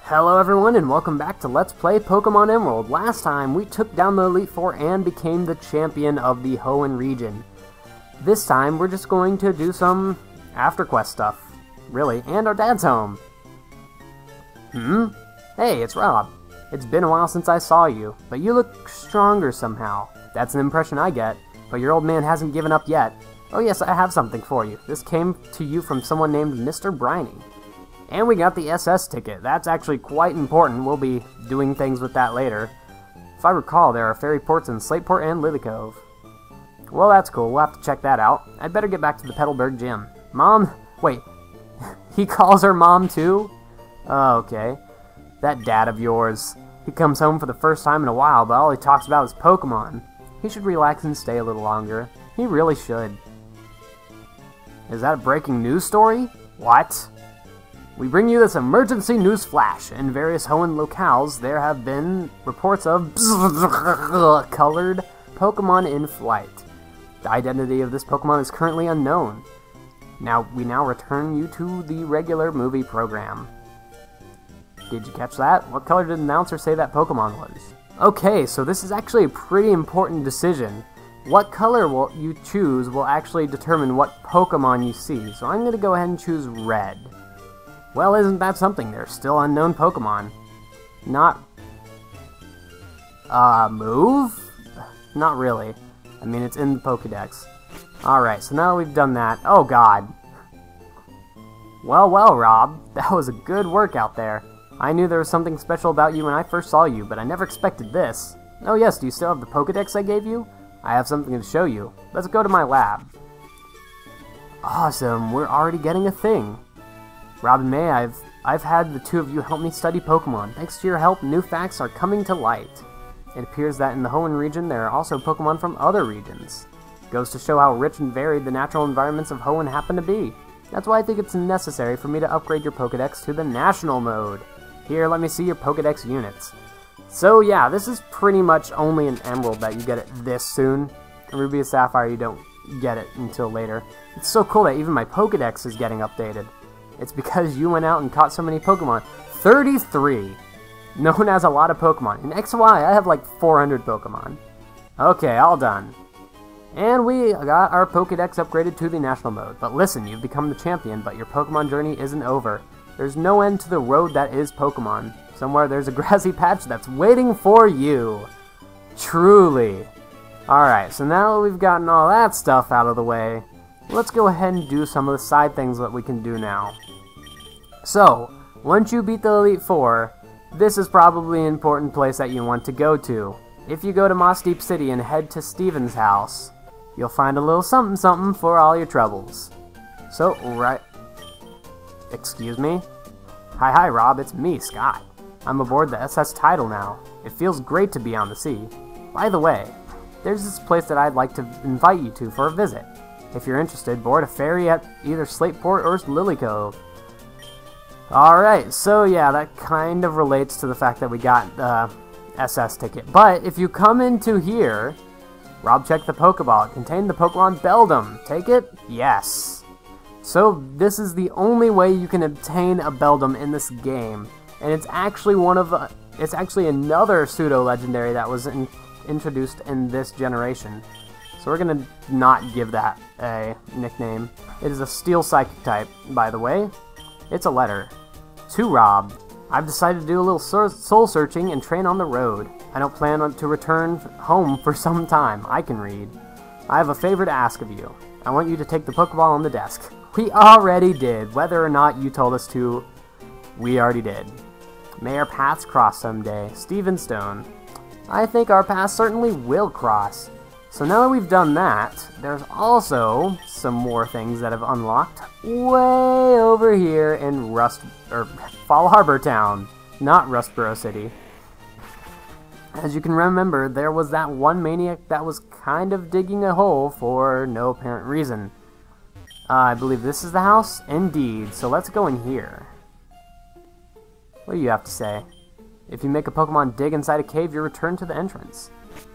Hello everyone and welcome back to Let's Play Pokemon Emerald. Last time we took down the Elite Four and became the champion of the Hoenn region. This time we're just going to do some after-quest stuff, really, and our dad's home. Hey, it's Rob. It's been a while since I saw you, but you look stronger somehow. That's an impression I get, but your old man hasn't given up yet. Oh yes, I have something for you. This came to you from someone named Mr. Briny. And we got the SS ticket. That's actually quite important. We'll be doing things with that later. If I recall, there are ferry ports in Slateport and Lily Cove. Well, that's cool. We'll have to check that out. I'd better get back to the Petalburg gym. Mom? Wait. He calls her Mom, too? Oh, okay. That dad of yours. He comes home for the first time in a while, but all he talks about is Pokemon. He should relax and stay a little longer. He really should. Is that a breaking news story? What? We bring you this emergency news flash. In various Hoenn locales, there have been reports of colored Pokemon in flight. The identity of this Pokemon is currently unknown. We now return you to the regular movie program. Did you catch that? What color did the announcer say that Pokemon was? Okay, so this is actually a pretty important decision. What color you choose will actually determine what Pokemon you see. So I'm going to go ahead and choose red. Well, isn't that something? They're still unknown Pokemon. Move? Not really. I mean, it's in the Pokedex. Alright, so now that we've done that... Oh, God. Well, Rob. That was a good workout there. I knew there was something special about you when I first saw you, but I never expected this. Oh, yes, do you still have the Pokedex I gave you? I have something to show you. Let's go to my lab. Awesome, we're already getting a thing. Rob and May, I've had the two of you help me study Pokemon. Thanks to your help, new facts are coming to light. It appears that in the Hoenn region, there are also Pokemon from other regions. Goes to show how rich and varied the natural environments of Hoenn happen to be. That's why I think it's necessary for me to upgrade your Pokedex to the National mode. Here, let me see your Pokedex units. So yeah, this is pretty much only in Emerald that you get it this soon. In Ruby and Sapphire, you don't get it until later. It's so cool that even my Pokedex is getting updated. It's because you went out and caught so many Pokemon. 33! Known as a lot of Pokemon. In XY, I have like 400 Pokemon. Okay, all done. And we got our Pokedex upgraded to the National mode. But listen, you've become the champion, but your Pokemon journey isn't over. There's no end to the road that is Pokemon. Somewhere there's a grassy patch that's waiting for you. Truly. Alright, so now that we've gotten all that stuff out of the way, let's go ahead and do some of the side things that we can do now. So, once you beat the Elite Four, this is probably an important place that you want to go to. If you go to Moss Deep City and head to Steven's house, you'll find a little something for all your troubles. So, right... Excuse me? Hi Rob, it's me, Scott. I'm aboard the SS Tidal now. It feels great to be on the sea. By the way, there's this place that I'd like to invite you to for a visit. If you're interested, board a ferry at either Slateport or Lily Cove. Alright, so yeah, that kind of relates to the fact that we got the SS ticket. But if you come into here, Rob checked the Pokeball. It contained the Pokemon Beldum. Take it? Yes. So this is the only way you can obtain a Beldum in this game. And it's actually it's actually another pseudo-legendary that was introduced in this generation. So we're gonna not give that a nickname. It is a Steel Psychic type, by the way. It's a letter. To Rob. I've decided to do a little soul searching and train on the road. I don't plan to return home for some time. I can read. I have a favor to ask of you. I want you to take the Pokeball on the desk. We already did. Whether or not you told us to, we already did. May our paths cross someday. Steven Stone. I think our paths certainly will cross. So now that we've done that, there's also some more things that have unlocked way over here in Fall Harbor Town, not Rustboro City. As you can remember, there was that one maniac that was kind of digging a hole for no apparent reason. I believe this is the house? Indeed, so let's go in here. What do you have to say? If you make a Pokemon dig inside a cave, you're returned to the entrance.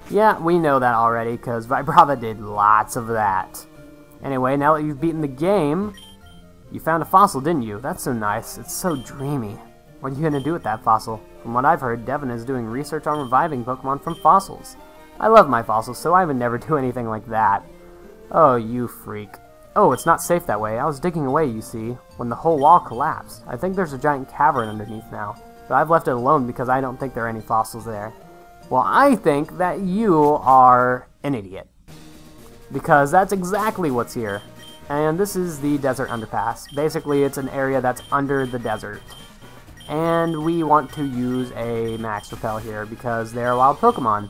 Yeah, we know that already, because Vibrava did lots of that. Anyway, now that you've beaten the game, you found a fossil, didn't you? That's so nice. It's so dreamy. What are you gonna do with that fossil? From what I've heard, Devon is doing research on reviving Pokemon from fossils. I love my fossils, so I would never do anything like that. Oh, you freak. Oh, it's not safe that way. I was digging away, you see, when the whole wall collapsed. I think there's a giant cavern underneath now, but I've left it alone because I don't think there are any fossils there. Well, I think that you are an idiot, because that's exactly what's here. And this is the Desert Underpass. Basically, it's an area that's under the desert. And we want to use a Max Repel here because they're wild Pokemon.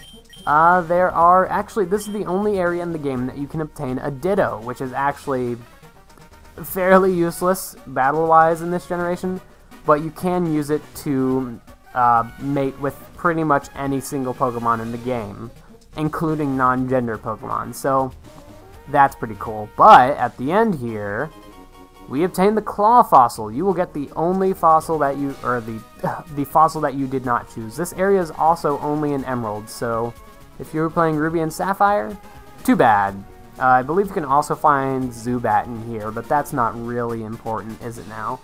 This is the only area in the game that you can obtain a Ditto, which is actually fairly useless battle-wise in this generation, but you can use it to mate with pretty much any single Pokemon in the game, including non-gender Pokemon, so that's pretty cool. But at the end here, we obtain the Claw Fossil. You will get the only fossil that you, or the fossil that you did not choose. This area is also only in Emerald, so if you were playing Ruby and Sapphire, too bad. I believe you can also find Zubat in here, but that's not really important, is it now?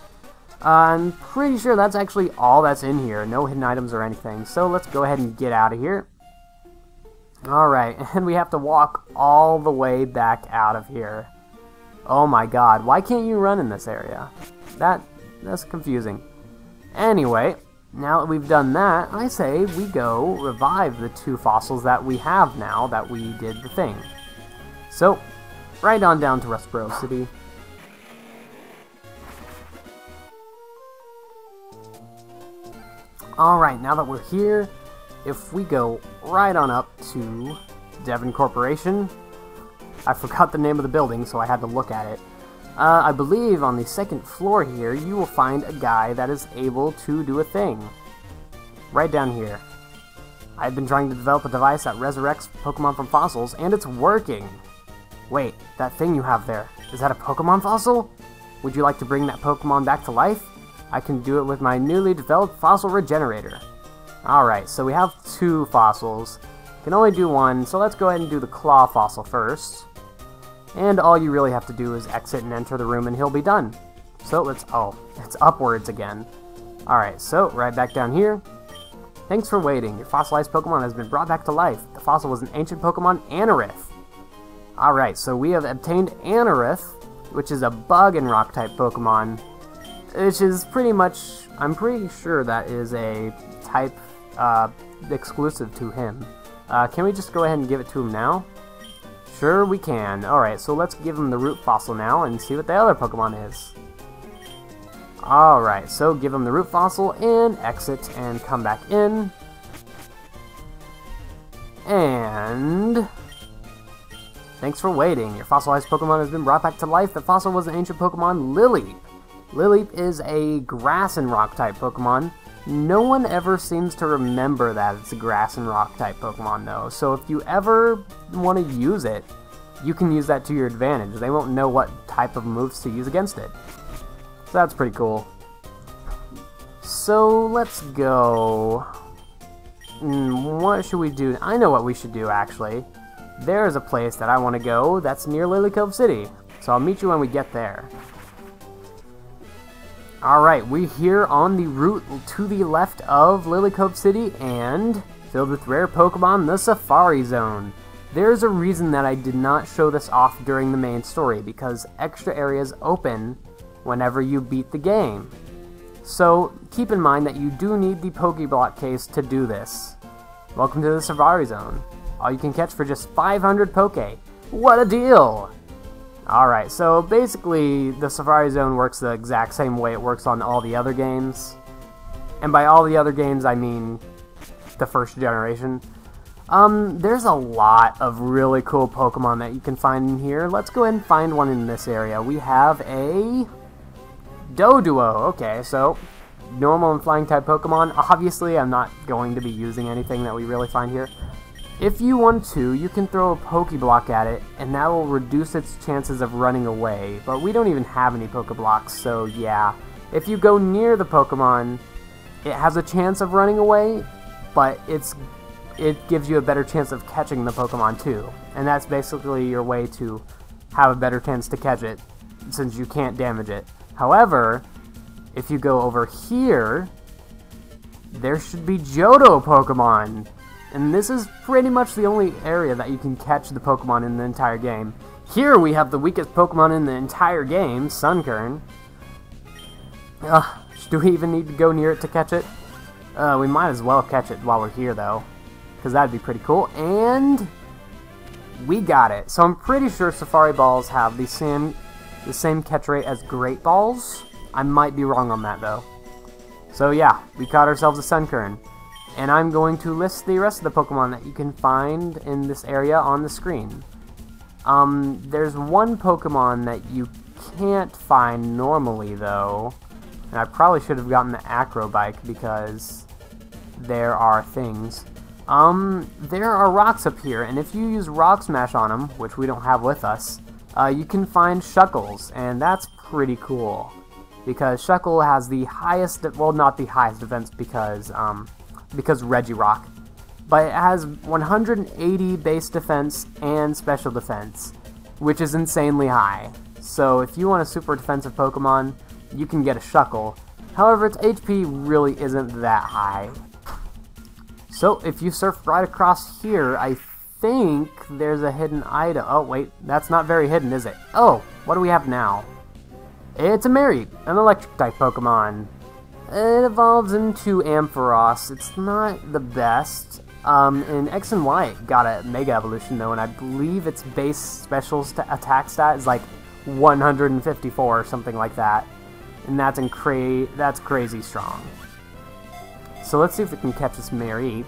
I'm pretty sure that's actually all that's in here. No hidden items or anything. So let's go ahead and get out of here. Alright, and we have to walk all the way back out of here. Oh my god, why can't you run in this area? That's confusing. Anyway, now that we've done that, I say we go revive the 2 fossils that we have now that we did the thing. So, right on down to Rustboro City. Alright, now that we're here, if we go right on up to Devon Corporation, I forgot the name of the building, so I had to look at it. I believe on the 2nd floor here, you will find a guy that is able to do a thing. Right down here. I've been trying to develop a device that resurrects Pokemon from fossils, and it's working! Wait, that thing you have there, is that a Pokemon fossil? Would you like to bring that Pokemon back to life? I can do it with my newly developed fossil regenerator. Alright, so we have 2 fossils. Can only do 1, so let's go ahead and do the Claw Fossil first. And all you really have to do is exit and enter the room and he'll be done. So it's upwards again. Alright, so right back down here. Thanks for waiting. Your fossilized Pokemon has been brought back to life. The fossil was an ancient Pokemon, Anarif. Alright, so we have obtained Anarif, which is a bug and rock type Pokemon. Which is pretty much, I'm pretty sure that is a type exclusive to him. Can we just go ahead and give it to him now? Sure we can. Alright, so let's give him the root fossil now and see what the other Pokemon is. Alright, so give him the root fossil and exit and come back in. And thanks for waiting. Your fossilized Pokemon has been brought back to life. The fossil was an ancient Pokemon, Lileep. Lileep is a grass and rock type Pokemon. No one ever seems to remember that it's a grass and rock type Pokemon though, so if you ever want to use it, you can use that to your advantage. They won't know what type of moves to use against it. So that's pretty cool. So let's go. What should we do? I know what we should do actually. There's a place that I want to go that's near Lily Cove City, so I'll meet you when we get there. Alright, we're here on the route to the left of Lily Cove City and filled with rare Pokemon, the Safari Zone. There's a reason that I did not show this off during the main story, because extra areas open whenever you beat the game. So keep in mind that you do need the Pokeblock case to do this. Welcome to the Safari Zone. All you can catch for just 500 Poke. What a deal! Alright, so basically the Safari Zone works the exact same way it works on all the other games. And by all the other games, I mean the first generation. There's a lot of really cool Pokemon that you can find in here. Let's go ahead and find one in this area. We have a Doduo. Okay, so normal and flying type Pokemon. Obviously, I'm not going to be using anything that we really find here. If you want to, you can throw a Pokeblock at it, and that will reduce its chances of running away, but we don't even have any Pokeblocks, so yeah. If you go near the Pokemon, it has a chance of running away, but it gives you a better chance of catching the Pokemon too, and that's basically your way to have a better chance to catch it, since you can't damage it. However, if you go over here, there should be Johto Pokemon. And this is pretty much the only area that you can catch the Pokemon in the entire game. Here we have the weakest Pokemon in the entire game, Sunkern. Do we even need to go near it to catch it? We might as well catch it while we're here, though, because that'd be pretty cool. And we got it. So I'm pretty sure Safari Balls have the same catch rate as Great Balls. I might be wrong on that, though. So yeah, we caught ourselves a Sunkern. And I'm going to list the rest of the Pokemon that you can find in this area on the screen. There's one Pokemon that you can't find normally, though. And I probably should have gotten the Acrobike because there are things. There are rocks up here, and if you use Rock Smash on them, which we don't have with us, you can find Shuckles, and that's pretty cool. Because Shuckle has the highest, well, not the highest defense because Regirock, but it has 180 base defense and special defense, which is insanely high. So if you want a super defensive Pokemon, you can get a Shuckle. However, its HP really isn't that high. So if you surf right across here, I think there's a hidden item. Oh wait, that's not very hidden, is it? Oh, what do we have now? It's a Mareep, an electric type Pokemon. It evolves into Ampharos. It's not the best. In X and Y, it got a Mega Evolution though, and I believe its base specials to attack stat is like 154 or something like that. And that's crazy strong. So let's see if we can catch this Mareep.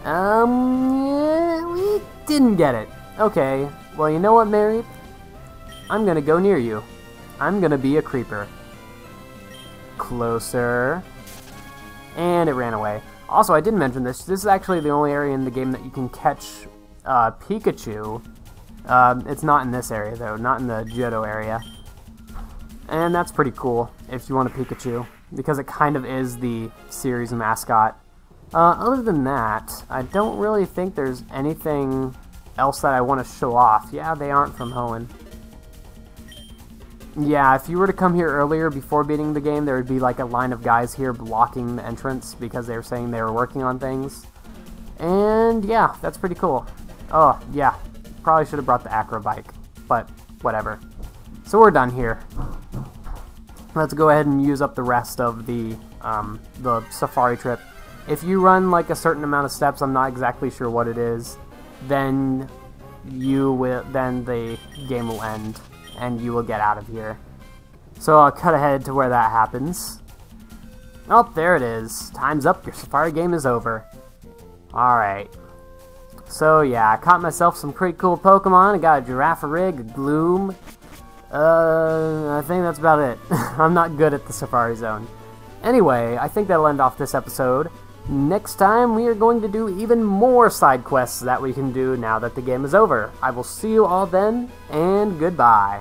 Yeah, we didn't get it. Okay, well, you know what, Mareep? I'm gonna go near you. I'm gonna be a creeper. Closer. And it ran away. Also, I did mention this. This is actually the only area in the game that you can catch Pikachu. It's not in this area, though. Not in the Johto area. And that's pretty cool, if you want a Pikachu, because it kind of is the series mascot. Other than that, I don't really think there's anything else that I want to show off. Yeah, they aren't from Hoenn. Yeah, if you were to come here earlier before beating the game, there would be like a line of guys here blocking the entrance because they were saying they were working on things. And yeah, that's pretty cool. Oh, yeah, probably should have brought the Acrobike, but whatever. So we're done here. Let's go ahead and use up the rest of the safari trip. If you run like a certain amount of steps, I'm not exactly sure what it is, then the game will end and you will get out of here. So I'll cut ahead to where that happens. Oh, there it is. Time's up. Your safari game is over. Alright. So yeah, I caught myself some pretty cool Pokemon. I got a Girafarig, a Gloom. I think that's about it. I'm not good at the Safari Zone. Anyway, I think that'll end off this episode. Next time, we are going to do even more side quests that we can do now that the game is over. I will see you all then, and goodbye.